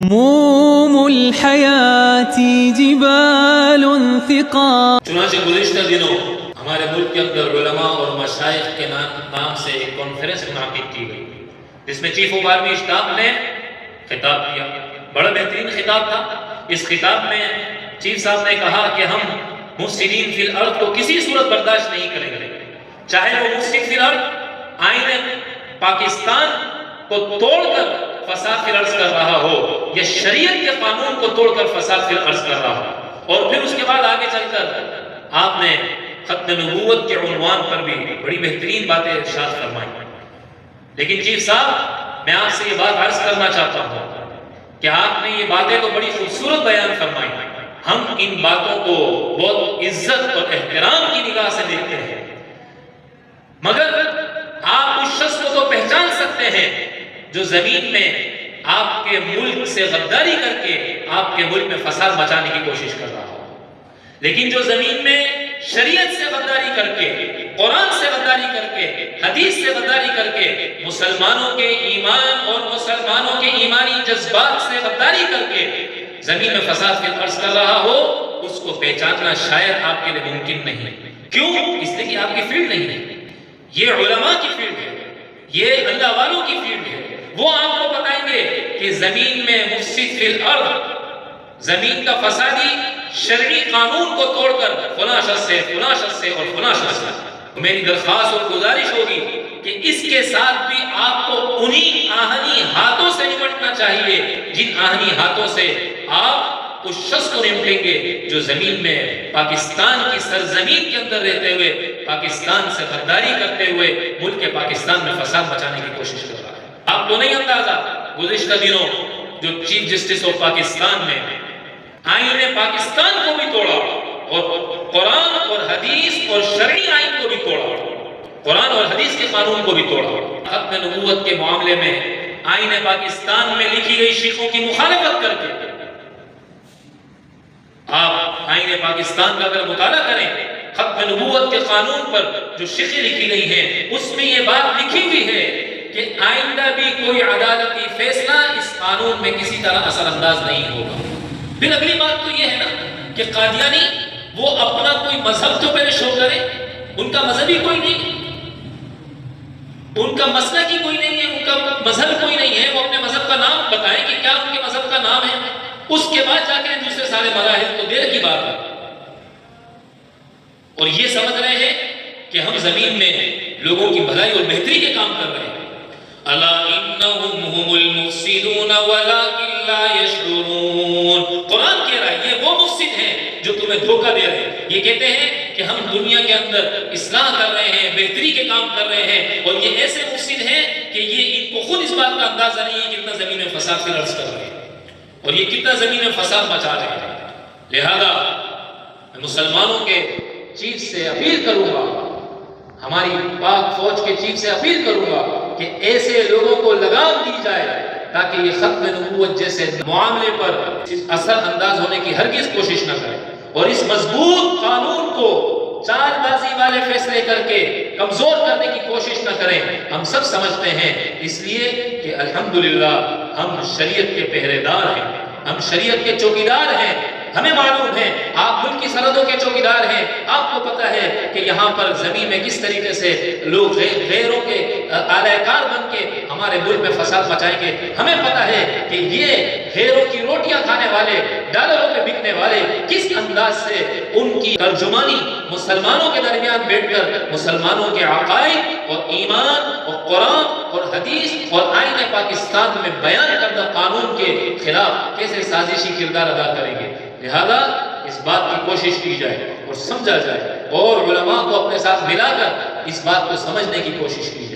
موم الحیات جبال ثقال۔ چنانچہ گزشتہ دنوں ہمارے ملک کے اندر علماء اور مشائخ کے نام سے ایک کانفرنس منعقد کی گئی جس میں چیف آف آرمی اسٹاف نے خطاب کیا۔ بڑا بہترین خطاب تھا۔ اس خطاب میں چیف صاحب نے کہا کہ ہم مفسدین فی الارض کو کسی صورت برداشت نہیں کریں گے، چاہے وہ مفسد فی الارض آئین پاکستان کو توڑ کر فساد فی الارض کر رہا ہو یا شریعت کے قانون کو توڑ کر فساد فی الارض کر رہا ہو۔ اور پھر اس کے بعد آگے چل کر آپ نے ختم نبوت کے عنوان پر بھی بڑی بہترین باتیں ارشاد فرمائی۔ لیکن چیف صاحب، میں آپ سے یہ بات عرض کرنا چاہتا ہوں کہ آپ نے یہ باتیں تو بڑی خوبصورت بیان فرمائی، ہم ان باتوں کو بہت عزت اور احترام کی نگاہ سے دیکھتے ہیں، مگر آپ اس شخص کو تو پہچان سکتے ہیں جو زمین میں آپ کے ملک سے غداری کر کے آپ کے ملک میں فساد مچانے کی کوشش کر رہا ہو، لیکن جو زمین میں شریعت سے غداری کر کے، قرآن سے غداری کر کے، حدیث سے غداری کر کے، مسلمانوں کے ایمان اور مسلمانوں کے ایمانی جذبات سے غداری کر کے زمین میں فساد فی الارض کر رہا ہو، اس کو پہچاننا شاید آپ کے لیے ممکن نہیں۔ کیوں؟ اس لیے کہ آپ کی فیلڈ نہیں ہے، یہ علماء کی فیلڈ ہے، یہ اللہ والوں کی فیلڈ ہے۔ وہ آپ کو بتائیں گے کہ زمین میں مفسد فی الارض، زمین کا فسادی شرعی قانون کو توڑ کر فلاں شخص سے، فلاں شخص سے اور فلاں شخص سے۔ میری درخواست اور گزارش ہوگی کہ اس کے ساتھ بھی آپ کو انہی آہنی ہاتھوں سے نمٹنا چاہیے جن آہنی ہاتھوں سے آپ اس شخص کو نمٹیں گے جو زمین میں پاکستان کی سرزمین کے اندر رہتے ہوئے پاکستان سے غداری کرتے ہوئے ملک پاکستان میں فساد مچانے کی کوشش کر رہا ہے۔ آپ کو نہیں اندازہ، گزشتہ دنوں جو چیف جسٹس آف پاکستان نے آئین پاکستان کو بھی توڑا اور قرآن اور حدیث اور شرعی آئین کو بھی توڑا، قرآن اور حدیث کے قانون کو بھی توڑا۔ ختم نبوت کے معاملے میں آئین پاکستان میں لکھی گئی شیخوں کی مخالفت کر کے، آپ آئین پاکستان کا اگر مطالعہ کریں، ختم نبوت کے قانون پر جو شیخیں لکھی گئی ہیں اس میں یہ بات لکھی ہوئی ہے کہ آئندہ بھی کوئی عدالتی فیصلہ اس قانون میں کسی طرح اثر انداز نہیں ہوگا۔ پھر اگلی بات تو یہ ہے نا کہ قادیانی وہ اپنا کوئی مذہب تو پہلے شو کرے، ان کا مذہبی کوئی نہیں، ان کا مسلک ہی کوئی نہیں ہے، ان کا مذہب کوئی نہیں ہے، وہ اپنے مذہب کا نام بتائیں کہ کیا ان کے مذہب کا نام ہے، اس کے بعد جا کے دوسرے سارے مذاہب تو دیر کی بات ہے۔ اور یہ سمجھ رہے ہیں کہ ہم زمین میں لوگوں کی بھلائی اور بہتری کے کام کر رہے ہیں۔ الا انہم هم المفسدون ولکن لا یشعرون، قرآن کہہ رہا ہے یہ وہ مفسد ہیں جو تمہیں دھوکہ دے رہے ہیں، یہ کہتے ہیں کہ ہم دنیا کے اندر اصلاح کر رہے ہیں، بہتری کے کام کر رہے ہیں، اور یہ ایسے مفسد ہیں کہ یہ ان کو خود اس بات کا اندازہ نہیں ہے کتنا زمین میں فساد فی الارض کر رہے ہیں اور یہ کتنا زمین میں فساد مچا رہے ہیں۔ لہذا میں مسلمانوں کے چیف سے اپیل کروں گا، ہماری پاک فوج کے چیف سے اپیل کروں گا کہ ایسے لوگوں کو لگام دی جائے تاکہ یہ ختم نبوت جیسے معاملے پر اثر انداز ہونے کی ہرگز کوشش نہ کریں اور اس مضبوط قانون کو چال بازی والے فیصلے کر کے کمزور کرنے کی کوشش نہ کریں۔ ہم سب سمجھتے ہیں اس لیے کہ الحمدللہ ہم شریعت کے پہرے دار ہیں، ہم شریعت کے چوکیدار ہیں، ہمیں معلوم ہے آپ ملک کی سرحدوں کے چوکیدار ہیں، آپ کو پتہ ہے کہ یہاں پر زمین میں کس طریقے سے لوگ غیروں کے اعلی کار بن کے ہمارے ملک میں فساد مچائیں گے۔ ہمیں پتہ ہے کہ یہ غیروں کی روٹیاں کھانے والے، ڈالروں میں بکنے والے کس انداز سے ان کی ترجمانی مسلمانوں کے درمیان بیٹھ کر مسلمانوں کے عقائد اور ایمان اور قرآن اور حدیث اور آئین پاکستان میں بیان کردہ قانون کے خلاف کیسے سازشی کردار ادا کریں گے۔ لہذا اس بات کی کوشش کی جائے اور سمجھا جائے اور علماء کو اپنے ساتھ ملا کر اس بات کو سمجھنے کی کوشش کی جائے۔